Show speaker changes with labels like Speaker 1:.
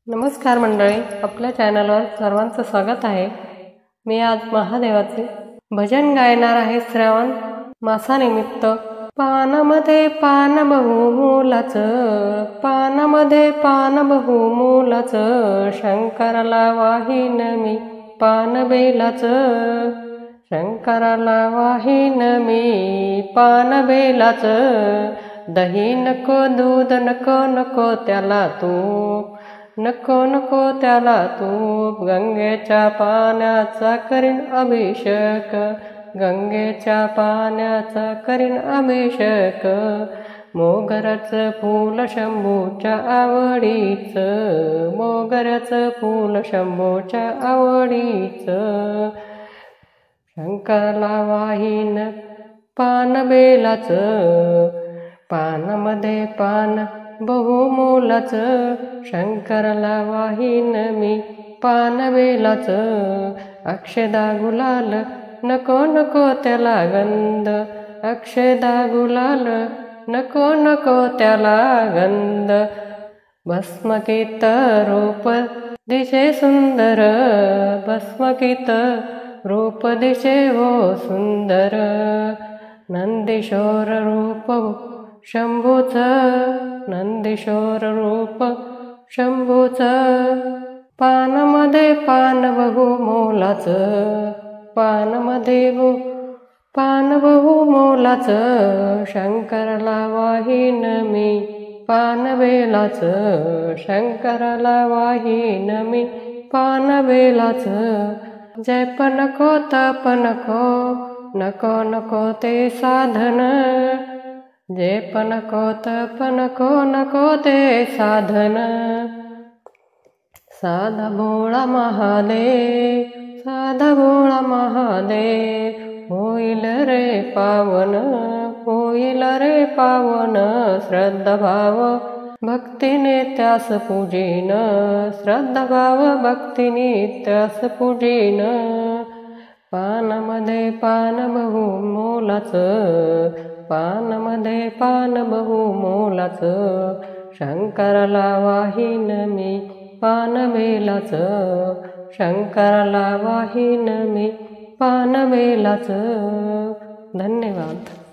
Speaker 1: नमस्कार मंडळी, आपल्या चॅनलवर सर्वांचं स्वागत आहे। मी आज महादेवाचे भजन गायणार आहे। श्रावण मासानिमित्त पानामध्ये पान बहुमोलाचं, पानामध्ये पान बहुमोलाचं, शंकराला वाहीन मी पान बेलाचं, शंकराला वाहीन मी पान बेलाचं। दही नको, दूध नको, नको त्याला तूप, नको नको त्याला तूप, गंगेच्या पाण्याचा करीन अभिषेक, गंगेच्या पाण्याचा करीन अभिषेक। मोगऱ्याचं फूल शंभूच्या आवडीचं, मोगऱ्याचं फूल शंभूच्या आवडीचं, शंकराला वाहीन पान बेलाचं, पानामध्ये पान बहुमोलाचं, शंकराला वाहीन मी पान बेलाचं। अक्षदा गुलाल नको नको त्याला गंध, अक्षदा गुलाल नको नको त्याला गंध। भस्मकित रूप दिशे सुंदर, भस्मकित रूप दिशे हो सुंदर। नंदीश्वर रूप शंभूचं, नंदीश्वर रूप शंभूचं, पानामध्ये पान बहुमोलाचं, पानामध्ये पान बहुमोलाचं, शंकराला वाहीन मी पान बेलाचं, शंकराला वाहीन मी पान बेलाचं। जप नको तप नको, नको नको ते साधन, जप नको तप नको, नको ते साधन। साधा भोळा महादेव, साधा भोळा महादेव, होईल रे पावन, होईल रे पावन। श्रद्धा भाव भक्तीने त्यास पूजीन, श्रद्धा भाव भक्तीने त्यास पूजीन। पानामध्ये पान बहुमोलाचं, पानामध्ये पान बहुमोलाचं, शंकराला वाहीन मी पान बेलाचं, शंकराला वाहीन मी पान बेलाचं। धन्यवाद।